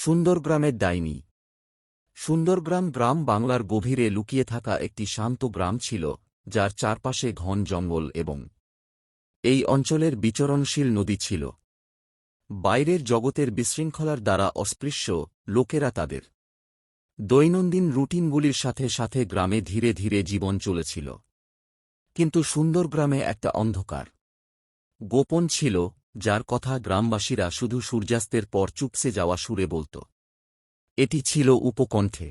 সুন্দরগ্রামের ডাইনি। সুন্দরগ্রাম গ্রাম বাংলার গভীরে লুকিয়ে থাকা একটি শান্ত গ্রাম ছিল, যার চারপাশে ঘন জঙ্গল এবং এই অঞ্চলের বিচরণশীল নদী ছিল। বাইরের জগতের বিশৃঙ্খলার দ্বারা অস্পৃশ্য লোকেরা তাদের দৈনন্দিন রুটিনগুলির সাথে সাথে গ্রামে ধীরে ধীরে জীবন চলেছিল। কিন্তু সুন্দরগ্রামে একটা অন্ধকার গোপন ছিল, যার কথা গ্রামবাসীরা শুধু সূর্যাস্তের পর চুপসে যাওয়া সুরে বলত। এটি ছিল উপকণ্ঠে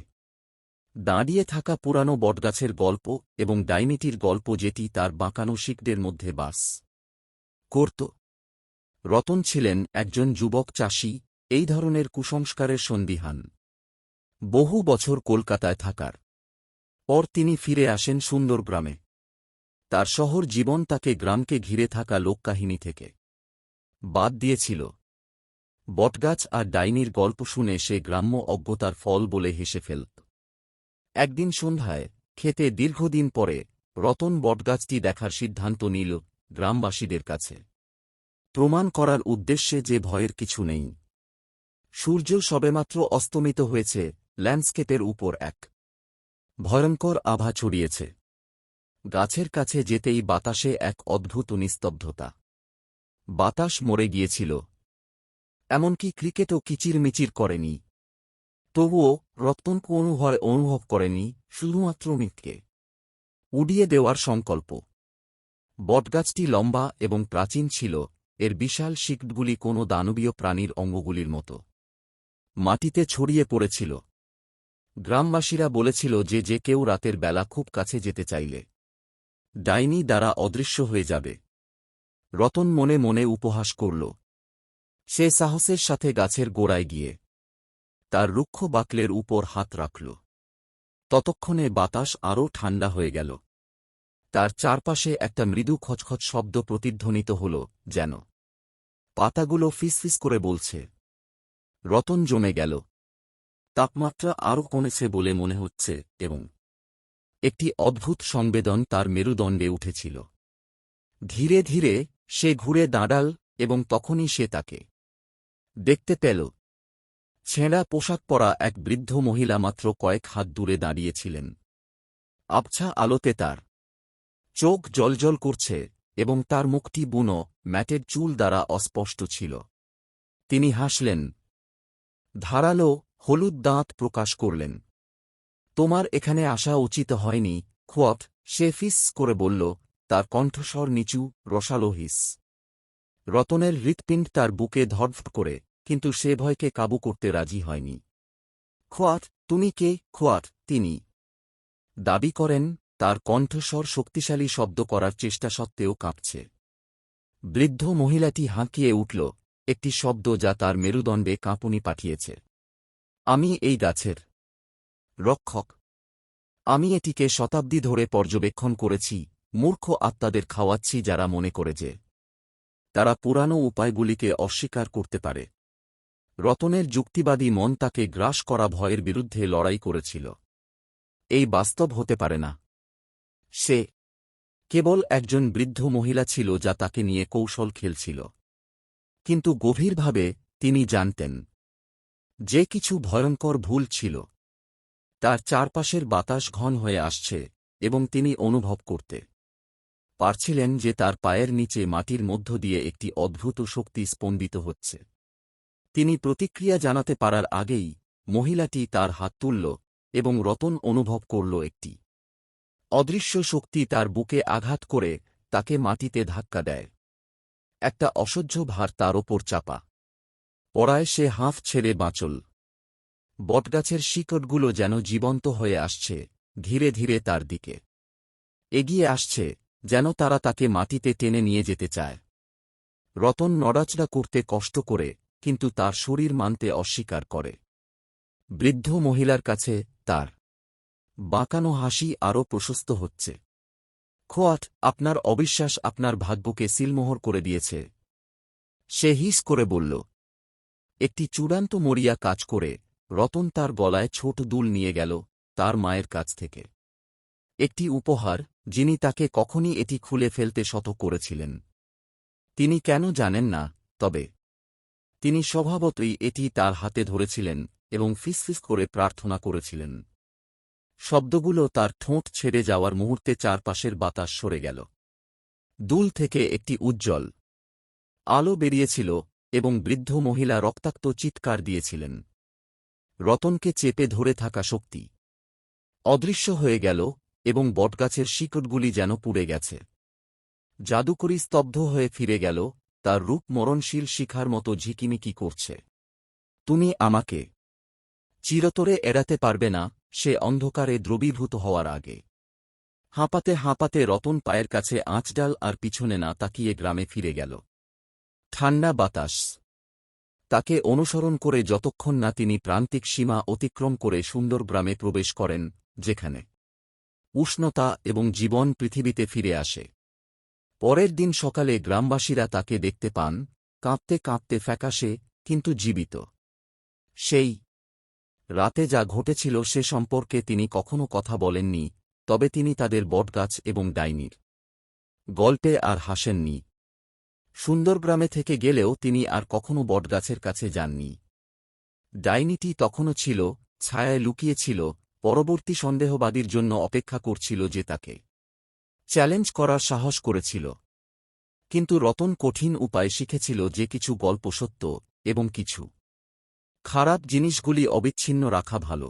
দাঁড়িয়ে থাকা পুরানো বটগাছের গল্প এবং ডাইনিটির গল্প, যেটি তার বাঁকানো শিকদের মধ্যে বাস করত। রতন ছিলেন একজন যুবক চাষী, এই ধরনের কুসংস্কারের সন্দিহান। বহু বছর কলকাতায় থাকার পর তিনি ফিরে আসেন সুন্দরগ্রামে। তার শহর জীবন তাকে গ্রামকে ঘিরে থাকা লোককাহিনী থেকে বাদ দিয়েছিল। বটগাছ আর ডাইনির গল্প শুনে সে গ্রাম্য অজ্ঞতার ফল বলে হেসে ফেলত। একদিন সন্ধ্যায় খেতে দীর্ঘদিন পরে রতন বটগাছটি দেখার সিদ্ধান্ত নিল, গ্রামবাসীদের কাছে প্রমাণ করার উদ্দেশ্যে যে ভয়ের কিছু নেই। সূর্য সবেমাত্র অস্তমিত হয়েছে, ল্যান্ডস্কেপের উপর এক ভয়ঙ্কর আভা ছড়িয়েছে। গাছের কাছে যেতেই বাতাসে এক অদ্ভুত নিস্তব্ধতা। বাতাস মরে গিয়েছিল, এমনকি ক্রিকেটও কিচিরমিচির করেনি। তবুও রতন কোনো ভয় অনুভব করেনি, শুধুমাত্র মৃত্যুকে উড়িয়ে দেওয়ার সংকল্প। বটগাছটি লম্বা এবং প্রাচীন ছিল, এর বিশাল শিকড়গুলি কোনো দানবীয় প্রাণীর অঙ্গগুলির মতো মাটিতে ছড়িয়ে পড়েছিল। গ্রামবাসীরা বলেছিল যে যে কেউ রাতের বেলা খুব কাছে যেতে চাইলে ডাইনি দ্বারা অদৃশ্য হয়ে যাবে। রতন মনে মনে উপহাস করল। সে সাহসের সাথে গাছের গোড়ায় গিয়ে তার রুক্ষ বাকলের উপর হাত রাখল। ততক্ষণে বাতাস আরও ঠান্ডা হয়ে গেল। তার চারপাশে একটা মৃদু খচখচ শব্দ প্রতিধ্বনিত হল, যেন পাতাগুলো ফিসফিস করে বলছে। রতন জমে গেল। তাপমাত্রা আরও কমেছে বলে মনে হচ্ছে এবং একটি অদ্ভুত সংবেদন তার মেরুদণ্ডে উঠেছিল। ধীরে ধীরে সে ঘুরে দাঁড়াল এবং তখনই সে তাকে দেখতে পেল। ছেঁড়া পোশাক পরা এক বৃদ্ধ মহিলা মাত্র কয়েক হাত দূরে দাঁড়িয়েছিলেন। আবছা আলোতে তার চোখ জ্বলজ্বল করছে এবং তার মুখটি বুনো ম্যাটের চুল দ্বারা অস্পষ্ট ছিল। তিনি হাসলেন, ধারালো হলুদ দাঁত প্রকাশ করলেন। তোমার এখানে আসা উচিত হয়নি, খোয়াট, সে ফিস করে বলল, তার কণ্ঠস্বর নিচু, রসালো হিস। রতনের হৃৎপিণ্ড তার বুকে ধড়ফড় করে, কিন্তু সে ভয়কে কাবু করতে রাজি হয়নি। খোয়াট, তুমি কে? খোয়াট, তিনি দাবি করেন, তার কণ্ঠস্বর শক্তিশালী শব্দ করার চেষ্টা সত্ত্বেও কাঁপছে। বৃদ্ধ মহিলাটি হাঁকিয়ে উঠল, একটি শব্দ যা তার মেরুদণ্ডে কাঁপুনি পাঠিয়েছে। আমি এই গাছের রক্ষক। আমি এটিকে শতাব্দী ধরে পর্যবেক্ষণ করেছি, মূর্খ আত্মাদের খাওয়াচ্ছি যারা মনে করে যে তারা পুরানো উপায়গুলিকে অস্বীকার করতে পারে। রতনের যুক্তিবাদী মন তাকে গ্রাস করা ভয়ের বিরুদ্ধে লড়াই করেছিল। এই বাস্তব হতে পারে না। সে কেবল একজন বৃদ্ধ মহিলা ছিল যা তাকে নিয়ে কৌশল খেলছিল। কিন্তু গভীরভাবে তিনি জানতেন যে কিছু ভয়ঙ্কর ভুল ছিল। তার চারপাশের বাতাস ঘন হয়ে আসছে এবং তিনি অনুভব করতে পারছিলেন যে তার পায়ের নিচে মাটির মধ্য দিয়ে একটি অদ্ভুত শক্তি স্পন্দিত হচ্ছে। তিনি প্রতিক্রিয়া জানাতে পারার আগেই মহিলাটি তার হাত তুলল এবং রতন অনুভব করল একটি অদৃশ্য শক্তি তার বুকে আঘাত করে তাকে মাটিতে ধাক্কা দেয়। একটা অসহ্য ভার তার ওপর চাপা পড়ায় সে হাঁফ ছেড়ে বাঁচল। বটগাছের শিকড়গুলো যেন জীবন্ত হয়ে আসছে, ধীরে ধীরে তার দিকে এগিয়ে আসছে, যেন তারা তাকে মাটিতে টেনে নিয়ে যেতে চায়। রতন নড়াচড়া করতে কষ্ট করে, কিন্তু তার শরীর মানতে অস্বীকার করে। বৃদ্ধ মহিলার কাছে তার বাঁকানো হাসি আরও প্রশস্ত হচ্ছে। খোয়াট, আপনার অবিশ্বাস আপনার ভাগ্যকে সিলমোহর করে দিয়েছে, সে হিস করে বলল। একটি চূড়ান্ত মরিয়া কাজ করে রতন তার গলায় ছোট দুল নিয়ে গেল, তার মায়ের কাছ থেকে একটি উপহার, যিনি তাকে কখনই এটি খুলে ফেলতে শত করেছিলেন। তিনি কেন জানেন না, তবে তিনি স্বভাবতই এটি তার হাতে ধরেছিলেন এবং ফিসফিস করে প্রার্থনা করেছিলেন। শব্দগুলো তার ঠোঁট ছেড়ে যাওয়ার মুহূর্তে চারপাশের বাতাস সরে গেল। দুল থেকে একটি উজ্জ্বল আলো বেরিয়েছিল এবং বৃদ্ধ মহিলা রক্তাক্ত চিৎকার দিয়েছিলেন। রতনকে চেপে ধরে থাকা শক্তি অদৃশ্য হয়ে গেল এবং বটগাছের শিকড়গুলি যেন পুড়ে গেছে। জাদুকরী স্তব্ধ হয়ে ফিরে গেল, তার রূপ মরণশীল শিখার মতো ঝিকিমিকি করছে। তুমি আমাকে চিরতরে এড়াতে পারবে না, সে অন্ধকারে দ্রবীভূত হওয়ার আগে। হাঁপাতে হাঁপাতে রতন পায়ের কাছে আঁচডাল আর পিছনে না তাকিয়ে গ্রামে ফিরে গেল। ঠান্ডা বাতাস তাকে অনুসরণ করে যতক্ষণ না তিনি প্রান্তিক সীমা অতিক্রম করে সুন্দর গ্রামে প্রবেশ করেন, যেখানে উষ্ণতা এবং জীবন পৃথিবীতে ফিরে আসে। পরের দিন সকালে গ্রামবাসীরা তাকে দেখতে পান, কাঁপতে কাঁপতে ফ্যাকাশে কিন্তু জীবিত। সেই রাতে যা ঘটেছিল সে সম্পর্কে তিনি কখনো কথা বলেননি, তবে তিনি তাদের বটগাছ এবং ডাইনির গল্পে আর হাসেননি। সুন্দরগ্রামে থেকে গেলেও তিনি আর কখনো বটগাছের কাছে যাননি। ডাইনিটি তখনও ছিল, ছায়ায় লুকিয়েছিল, পরবর্তী সন্দেহবাদীর জন্য অপেক্ষা করছিল যে তাকে চ্যালেঞ্জ করার সাহস করেছিল। কিন্তু রতন কঠিন উপায় শিখেছিল যে কিছু গল্প সত্য এবং কিছু খারাপ জিনিসগুলি অবিচ্ছিন্ন রাখা ভালো।